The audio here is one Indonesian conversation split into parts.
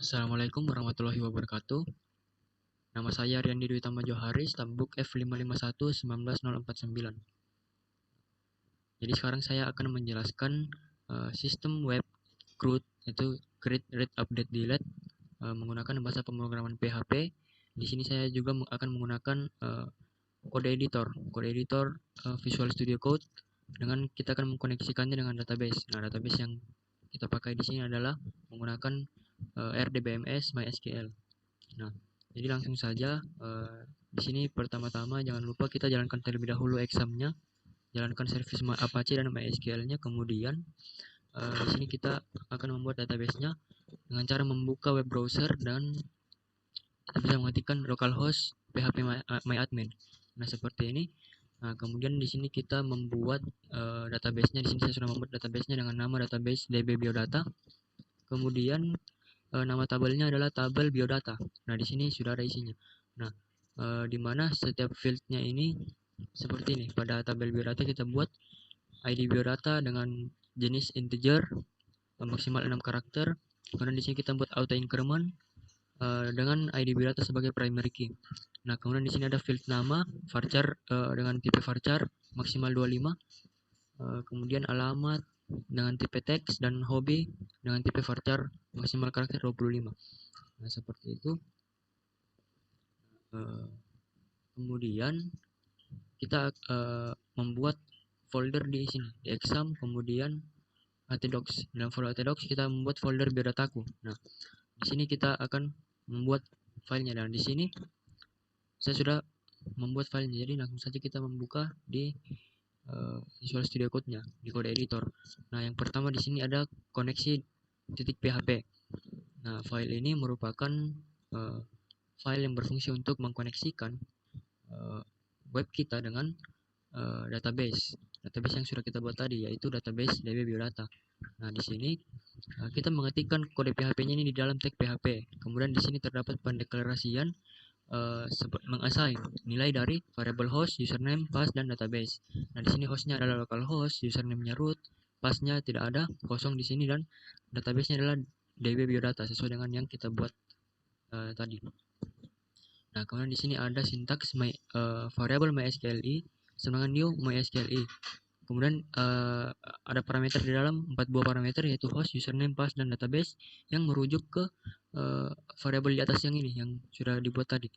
Assalamualaikum warahmatullahi wabarakatuh. Nama saya Riyandi Dwi Tama Johari, Stambuk F551-19049. Jadi sekarang saya akan menjelaskan sistem web CRUD, yaitu Create, Read, Update, Delete, menggunakan bahasa pemrograman PHP. Di sini saya juga akan menggunakan kode editor Visual Studio Code, dengan kita akan mengkoneksikannya dengan database. Nah, database yang kita pakai di sini adalah menggunakan RDBMS MySQL. Nah, jadi langsung saja di sini pertama-tama jangan lupa kita jalankan terlebih dahulu examnya, jalankan service Apache dan MySQL-nya. Kemudian di sini kita akan membuat database-nya dengan cara membuka web browser dan kita bisa mengetikkan localhost php myadmin. Nah, seperti ini. Nah, kemudian di sini kita membuat database-nya. Di sini saya sudah membuat database-nya dengan nama database DB Biodata. Kemudian nama tabelnya adalah tabel biodata. Nah, di sini sudah ada isinya. Nah, di mana setiap fieldnya ini seperti ini. Pada tabel biodata kita buat ID biodata dengan jenis integer maksimal 6 karakter. Kemudian di sini kita buat auto increment dengan ID biodata sebagai primary key. Nah, kemudian di sini ada field nama varchar dengan tipe varchar maksimal 25. Kemudian alamat dengan tipe teks dan hobi dengan tipe varchar maksimal karakter 25. Nah, seperti itu. Kemudian kita membuat folder di sini di exam, kemudian htdocs. Dalam folder htdocs kita membuat folder biodataku. Nah, di sini kita akan membuat filenya, dan di sini saya sudah membuat filenya. Jadi langsung saja kita membuka di Visual Studio Code-nya di kode editor. Nah, yang pertama di sini ada koneksi .php. Nah, file ini merupakan file yang berfungsi untuk mengkoneksikan web kita dengan database yang sudah kita buat tadi, yaitu database DB Biodata. Nah, di sini kita mengetikkan kode PHP-nya ini di dalam tag PHP. Kemudian di sini terdapat pendeklarasian mengassign nilai dari variable host, username, pass, dan database. Nah, di sini hostnya adalah localhost, username-nya root, pass-nya tidak ada, kosong di sini, dan database-nya adalah DB Biodata sesuai dengan yang kita buat tadi. Nah, kemudian di sini ada sintaks variable MySQLi sama dengan new MySQLi. Kemudian ada parameter di dalam, 4 buah parameter, yaitu host, username, pass, dan database, yang merujuk ke variabel di atas yang ini yang sudah dibuat tadi.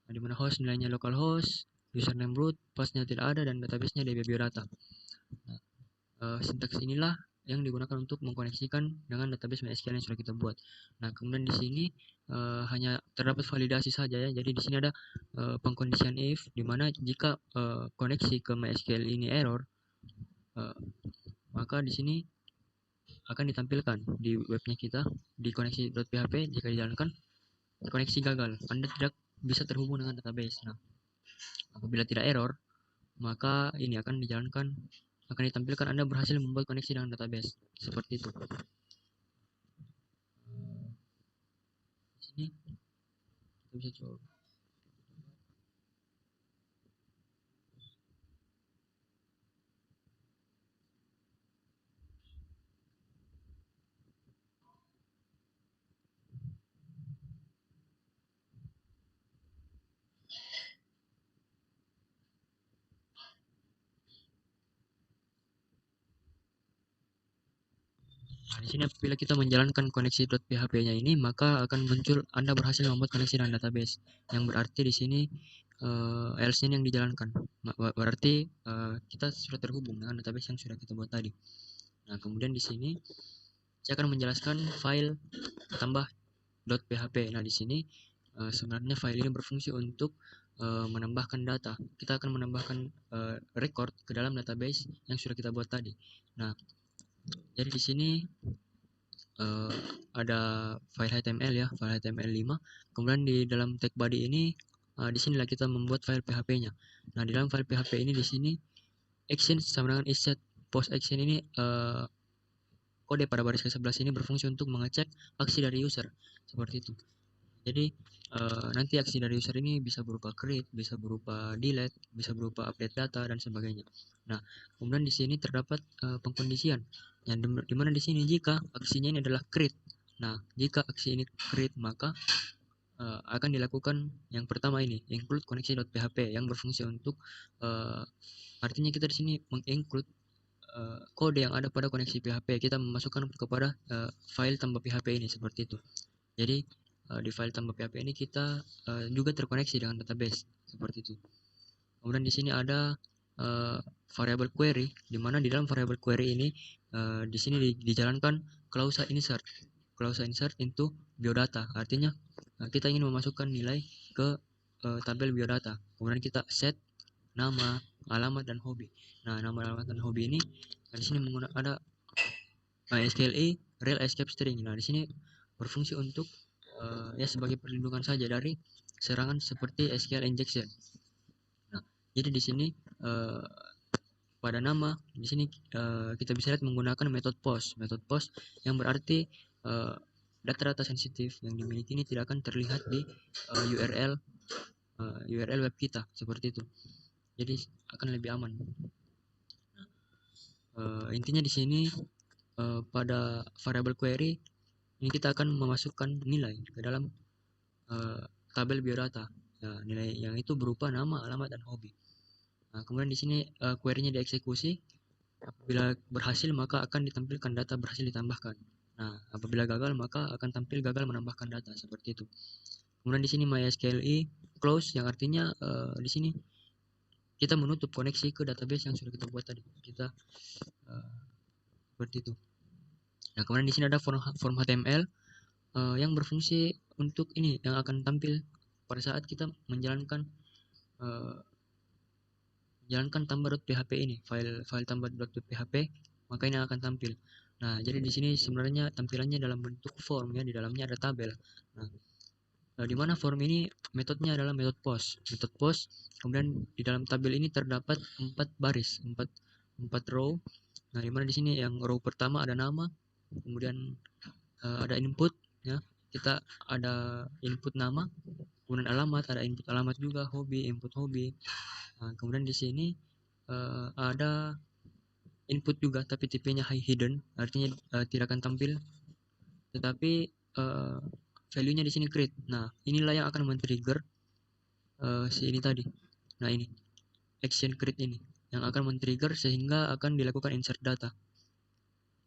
Nah, dimana host nilainya localhost, username root, passnya tidak ada, dan database-nya DB Biodata. Nah, sintaks inilah yang digunakan untuk mengkoneksikan dengan database MySQL yang sudah kita buat. Nah, kemudian di sini hanya terdapat validasi saja ya. Jadi di sini ada pengkondisian if, di mana jika koneksi ke MySQL ini error, maka di sini akan ditampilkan di webnya kita di koneksi.php. Jika dijalankan, koneksi gagal, Anda tidak bisa terhubung dengan database. Nah, apabila tidak error, maka ini akan dijalankan, akan ditampilkan Anda berhasil membuat koneksi dengan database. Seperti itu. Di sini kita bisa coba. Nah, di sini apabila kita menjalankan koneksi.php-nya ini, maka akan muncul Anda berhasil membuat koneksi dengan database. Yang berarti di sini else-nya yang dijalankan. Berarti kita sudah terhubung dengan database yang sudah kita buat tadi. Nah, kemudian di sini saya akan menjelaskan file tambah .php. Nah, di sini sebenarnya file ini berfungsi untuk menambahkan data. Kita akan menambahkan record ke dalam database yang sudah kita buat tadi. Nah, jadi di sini ada file HTML ya, file HTML5. Kemudian di dalam tag body ini, di sinilah kita membuat file PHP-nya. Nah, di dalam file PHP ini di sini action sama dengan isSet. Post action ini kode pada baris ke-11 ini berfungsi untuk mengecek aksi dari user. Seperti itu. Jadi nanti aksi dari user ini bisa berupa create, bisa berupa delete, bisa berupa update data, dan sebagainya. Nah, kemudian di sini terdapat pengkondisian, yang dimana di sini jika aksinya ini adalah create, Nah, jika aksi ini create maka akan dilakukan yang pertama ini, include koneksi.php yang berfungsi untuk artinya kita di sini menginclude kode yang ada pada koneksi PHP. Kita memasukkan kepada file tambah PHP ini seperti itu. Jadi di file tambah PHP ini kita juga terkoneksi dengan database seperti itu. Kemudian di sini ada variable query, di mana di dalam variable query ini di sini dijalankan clause insert into biodata. Artinya kita ingin memasukkan nilai ke tabel biodata. Kemudian kita set nama, alamat, dan hobi. Nah, nama, alamat, dan hobi ini di sini menggunakan ada MySQLi real escape string. Nah, di sini berfungsi untuk ya sebagai perlindungan saja dari serangan seperti SQL injection. Nah, jadi di sini pada nama di sini kita bisa lihat menggunakan metode post yang berarti data-data sensitif yang dimiliki ini tidak akan terlihat di URL web kita seperti itu. Jadi akan lebih aman. Intinya di sini pada variable query ini kita akan memasukkan nilai ke dalam tabel biodata. Nah, nilai yang itu berupa nama, alamat, dan hobi. Nah, kemudian di sini query-nya dieksekusi. Apabila berhasil maka akan ditampilkan data berhasil ditambahkan. Nah, apabila gagal maka akan tampil gagal menambahkan data seperti itu. Kemudian di sini MySQLi close yang artinya di sini kita menutup koneksi ke database yang sudah kita buat tadi. Kita seperti itu. Nah, kemudian di sini ada form HTML yang berfungsi untuk ini yang akan tampil pada saat kita menjalankan tambah.php ini, file tambah.php, maka ini akan tampil. Nah, jadi di sini sebenarnya tampilannya dalam bentuk form ya, di dalamnya ada tabel. Nah, di mana form ini metodenya adalah metode post. Metode post, kemudian di dalam tabel ini terdapat 4 baris, 4 row. Nah, di mana di sini yang row pertama ada nama, kemudian ada input ya. Kita ada input nama, kemudian alamat, ada input alamat juga, hobi, input hobi. Nah, kemudian di sini ada input juga tapi tipenya hidden, artinya tidak akan tampil. Tetapi value-nya di sini create. Nah, inilah yang akan men-trigger si ini tadi. Nah, ini action create ini yang akan men-trigger sehingga akan dilakukan insert data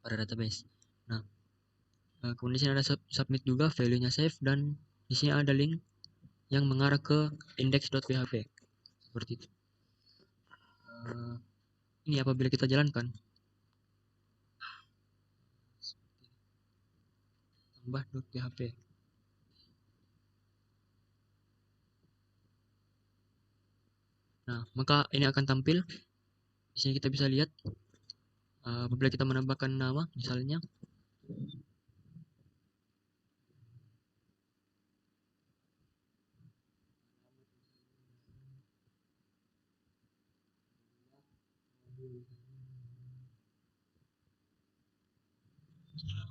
pada database. Nah, kemudian di sini ada submit juga, value-nya save, dan di sini ada link yang mengarah ke index.php seperti itu. Ini apabila kita jalankan tambah.php. Nah, maka ini akan tampil. Di sini kita bisa lihat apabila kita menambahkan nama, misalnya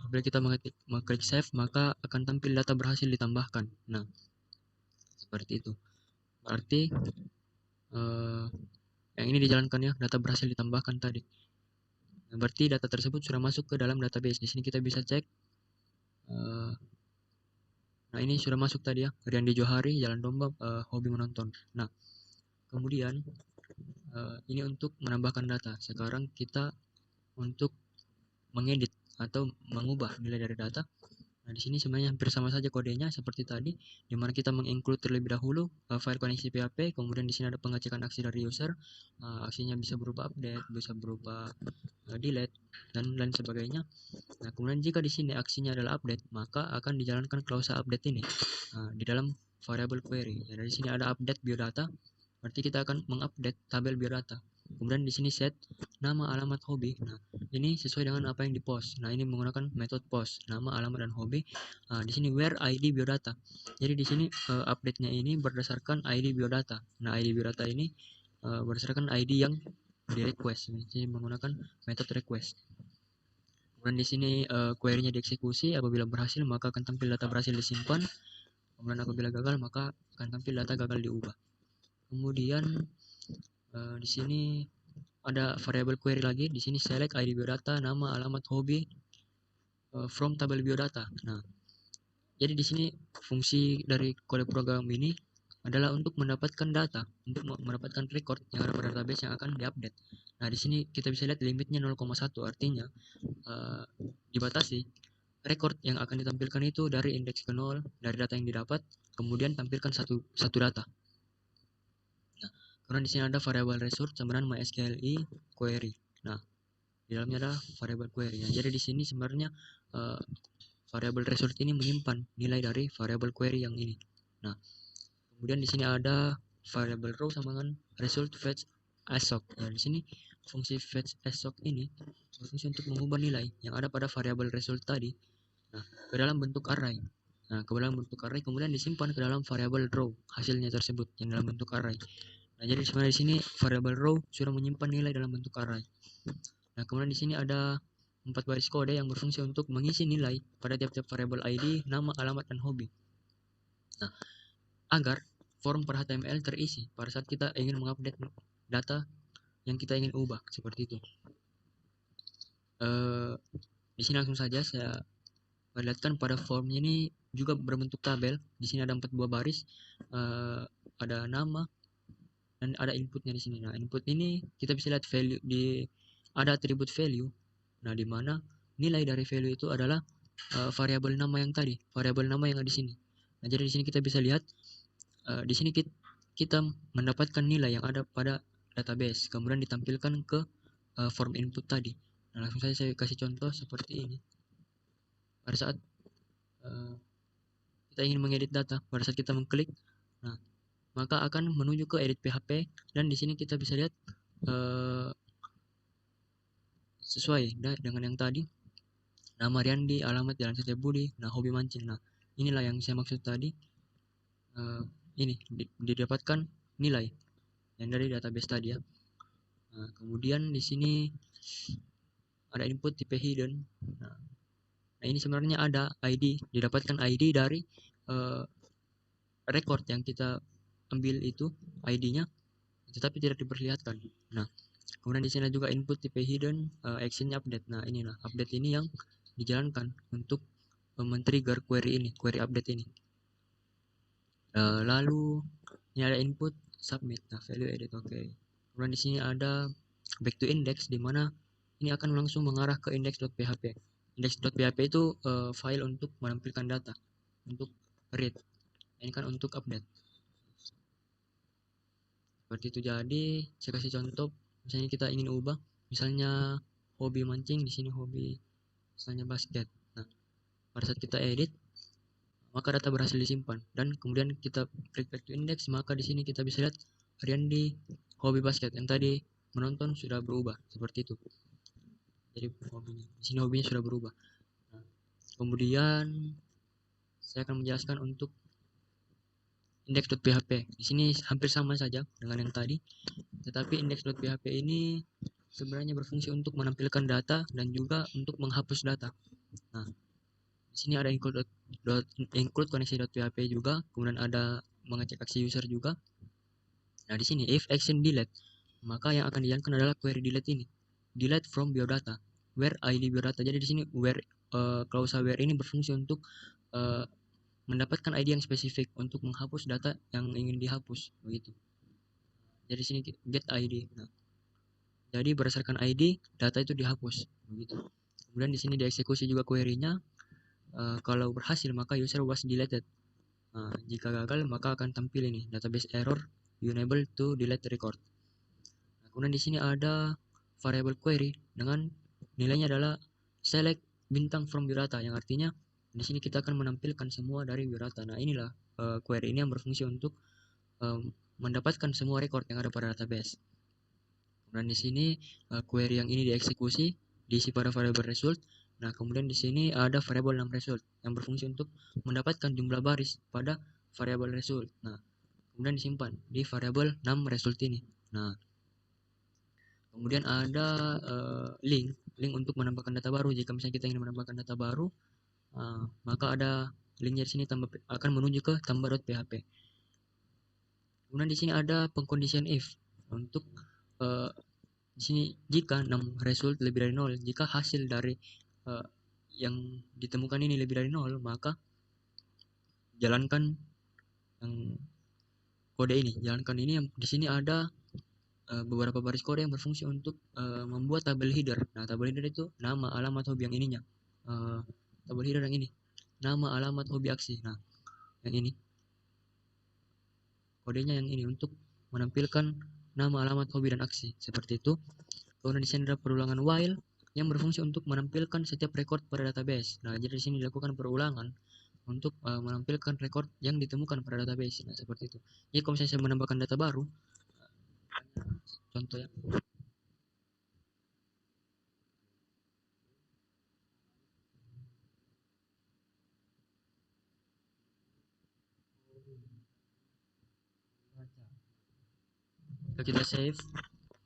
apabila kita mengklik save, maka akan tampil data berhasil ditambahkan. Nah, seperti itu. Berarti yang ini dijalankan ya, data berhasil ditambahkan tadi. Nah, berarti data tersebut sudah masuk ke dalam database. Di sini kita bisa cek. Nah, ini sudah masuk tadi ya, Riyandi Johari, Jalan Domba, hobi menonton. Nah, kemudian ini untuk menambahkan data. Sekarang kita untuk mengedit atau mengubah nilai dari data. Nah, di sini sebenarnya hampir sama saja kodenya seperti tadi, di mana kita menginclude terlebih dahulu file koneksi PHP, kemudian di sini ada pengecekan aksi dari user. Aksinya bisa berupa update, bisa berupa delete, dan lain sebagainya. Nah, kemudian jika di sini aksinya adalah update, maka akan dijalankan clause update ini di dalam variable query. Jadi di sini ada update biodata, berarti kita akan mengupdate tabel biodata. Kemudian di sini set nama, alamat, hobi. Nah, ini sesuai dengan apa yang di post. Nah, ini menggunakan metode post, nama, alamat, dan hobi. Di sini where ID biodata. Jadi di sini update-nya ini berdasarkan ID biodata. Nah, ID biodata ini berdasarkan ID yang di request. Jadi menggunakan metode request. Kemudian di sini query-nya dieksekusi. Apabila berhasil maka akan tampil data berhasil disimpan. Kemudian apabila gagal maka akan tampil data gagal diubah. Kemudian di sini ada variable query lagi. Di sini select ID biodata, nama, alamat, hobi from tabel biodata. Nah, Jadi di sini fungsi dari kode program ini adalah untuk mendapatkan data, untuk mendapatkan record yang ada pada database yang akan diupdate. Nah, di sini kita bisa lihat limitnya 0,1, artinya dibatasi record yang akan ditampilkan itu dari indeks ke 0, dari data yang didapat, kemudian tampilkan satu data. Nah, karena di sini ada variable resource sama dengan MySQL query. Nah, di dalamnya ada variable query. Nah, jadi di sini sebenarnya variable resource ini menyimpan nilai dari variable query yang ini. Nah, kemudian di sini ada variable row sama dengan result fetch assoc. Nah, di sini fungsi fetch assoc ini berfungsi untuk mengubah nilai yang ada pada variable result tadi, nah, ke dalam bentuk array. Nah, ke dalam bentuk array kemudian disimpan ke dalam variable row hasilnya tersebut yang dalam bentuk array. Nah, jadi sebenarnya di sini variable row sudah menyimpan nilai dalam bentuk array. Nah, kemudian di sini ada 4 baris kode yang berfungsi untuk mengisi nilai pada tiap-tiap variable ID, nama, alamat, dan hobi. Nah, agar form per HTML terisi pada saat kita ingin mengupdate data yang kita ingin ubah, seperti itu. Di sini langsung saja saya perlihatkan pada formnya ini juga berbentuk tabel. Di sini ada 4 buah baris, ada nama dan ada inputnya di sini. Nah, input ini kita bisa lihat value di ada atribut value. Nah, di mana nilai dari value itu adalah variabel nama yang tadi, variabel nama yang ada di sini. Nah, jadi di sini kita bisa lihat di sini kita mendapatkan nilai yang ada pada database, kemudian ditampilkan ke form input tadi. Nah, langsung saja saya kasih contoh seperti ini. Pada saat kita ingin mengedit data, pada saat kita mengklik, nah, maka akan menuju ke edit PHP, dan di sini kita bisa lihat sesuai dengan yang tadi, nama Riandi, alamat Jalan Setiabudi, nah hobi mancing. Nah, inilah yang saya maksud tadi, ini didapatkan nilai yang dari database tadi ya. Nah, kemudian di sini ada input tipe hidden. Nah, ini sebenarnya ada ID, didapatkan ID dari record yang kita ambil itu ID-nya, tetapi tidak diperlihatkan. Nah, kemudian di sini juga input tipe hidden, actionnya update. Nah, inilah update ini yang dijalankan untuk men-trigger query ini, query update ini. Lalu ini ada input submit. Nah, value edit, oke. Kemudian di sini ada back to index, di mana ini akan langsung mengarah ke index.php. Index.php itu file untuk menampilkan data, untuk read. Ini kan untuk update. Seperti itu. Jadi saya kasih contoh, misalnya kita ingin ubah, misalnya hobi mancing, di sini hobi, misalnya basket. Nah, pada saat kita edit, maka data berhasil disimpan, dan kemudian kita klik back to index, maka di sini kita bisa lihat harian di hobi basket yang tadi menonton sudah berubah seperti itu. Jadi hobinya, di sini hobinya sudah berubah. Nah, kemudian saya akan menjelaskan untuk index.php. Di sini hampir sama saja dengan yang tadi, tetapi index.php ini sebenarnya berfungsi untuk menampilkan data dan juga untuk menghapus data. Nah, di sini ada include connection.php juga, kemudian ada mengecek aksi user juga. Nah, di sini if action delete, maka yang akan dijalankan adalah query delete ini. Delete from biodata, where ID biodata. Jadi di sini where klausa where ini berfungsi untuk mendapatkan ID yang spesifik untuk menghapus data yang ingin dihapus, begitu. Jadi di sini get ID. Nah, jadi berdasarkan ID data itu dihapus, begitu. Kemudian di sini dieksekusi juga query-nya. Kalau berhasil maka user was deleted. Jika gagal maka akan tampil ini database error, unable to delete record. Nah, kemudian di sini ada variable query dengan nilainya adalah select bintang from biodata, yang artinya di sini kita akan menampilkan semua dari biodata. Nah, inilah query ini yang berfungsi untuk mendapatkan semua record yang ada pada database. Kemudian di sini query yang ini dieksekusi, diisi pada variable result. Nah, kemudian di sini ada variable name result yang berfungsi untuk mendapatkan jumlah baris pada variable result. Nah, kemudian disimpan di variable name result ini. Nah, kemudian ada link untuk menambahkan data baru. Jika misalnya kita ingin menambahkan data baru, maka ada linknya di sini akan menuju ke tambah.php. Kemudian di sini ada pengkondisian if untuk di sini jika 6 result lebih dari 0, jika hasil dari yang ditemukan ini lebih dari 0, maka jalankan yang kode ini, jalankan ini. Yang di sini ada beberapa baris kode yang berfungsi untuk membuat tabel header. Nah, tabel header itu nama, alamat, hobi yang ininya. Tabel header yang ini, nama, alamat, hobi, aksi. Nah, yang ini kodenya yang ini untuk menampilkan nama, alamat, hobi, dan aksi. Seperti itu. Kemudian di sini ada perulangan while yang berfungsi untuk menampilkan setiap record pada database. Nah, jadi di sini dilakukan perulangan untuk menampilkan record yang ditemukan pada database. Nah, seperti itu. Jadi kalau misalnya saya menambahkan data baru, contoh ya, jika kita save,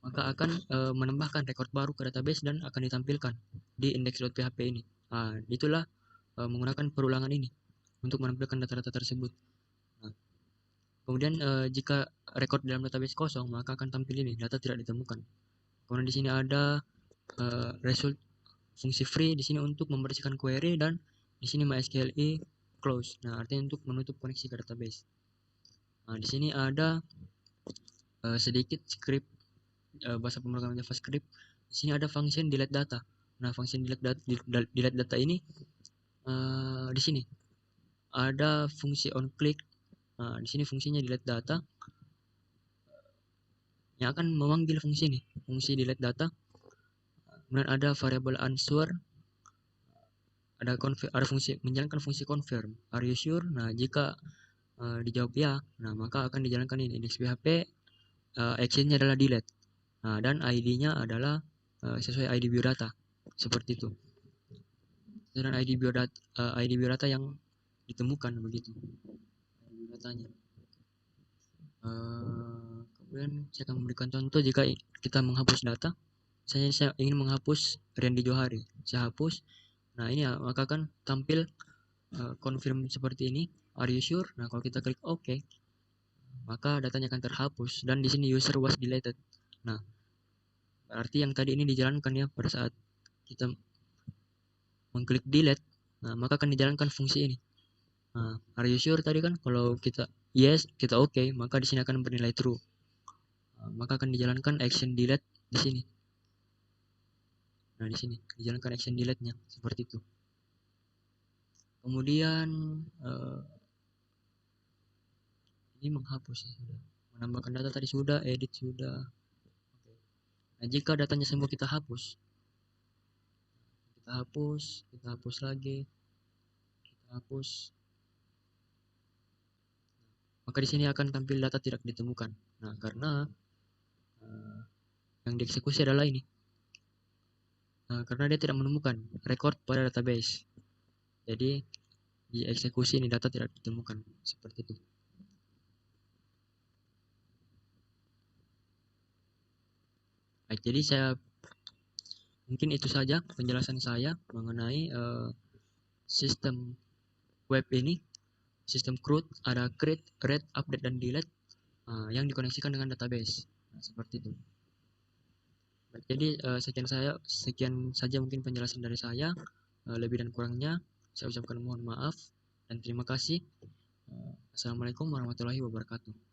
maka akan menambahkan record baru ke database dan akan ditampilkan di index.php ini. Nah, itulah menggunakan perulangan ini untuk menampilkan data-data tersebut. Nah, kemudian jika record dalam database kosong, maka akan tampil ini, data tidak ditemukan. Kemudian di sini ada result fungsi free di sini untuk membersihkan query, dan di sini MySQLi close. Nah, artinya untuk menutup koneksi ke database. Nah, di sini ada sedikit script bahasa pemrograman JavaScript. Di sini ada function delete data. Nah, function delete data ini di sini ada fungsi on click. Nah, di sini fungsinya delete data yang akan memanggil fungsi ini, fungsi delete data. Kemudian ada variable answer, ada fungsi menjalankan fungsi confirm, are you sure. Nah, jika dijawab ya, nah maka akan dijalankan ini index.php, actionnya adalah delete. Nah, dan ID-nya adalah sesuai ID biodata, seperti itu. Dan ID biodata yang ditemukan begitu datanya. Kemudian saya akan memberikan contoh jika kita menghapus data. Saya ingin menghapus Randy Johari, saya hapus. Nah, ini ya, maka akan tampil confirm seperti ini, are you sure. Nah, kalau kita klik OK, maka datanya akan terhapus, dan di sini user was deleted. Nah, berarti yang tadi ini dijalankan ya pada saat kita mengklik delete. Nah, maka akan dijalankan fungsi ini. Nah, are you sure tadi kan, kalau kita yes, kita oke, maka di sini akan bernilai true. Nah, maka akan dijalankan action delete di sini. Nah, di sini dijalankan action delete-nya seperti itu. Kemudian ini menghapus ya, sudah. Menambahkan data tadi sudah, edit sudah. Oke. Nah, jika datanya semua kita hapus lagi, kita hapus, maka di sini akan tampil data tidak ditemukan. Nah, karena yang dieksekusi adalah ini. Karena dia tidak menemukan record pada database. Jadi dieksekusi ini data tidak ditemukan, seperti itu. Baik, jadi mungkin itu saja penjelasan saya mengenai sistem web ini. Sistem CRUD, ada create, read, update, dan delete yang dikoneksikan dengan database. Nah, seperti itu. Baik, jadi sekian saja mungkin penjelasan dari saya. Lebih dan kurangnya saya ucapkan mohon maaf dan terima kasih. Assalamualaikum warahmatullahi wabarakatuh.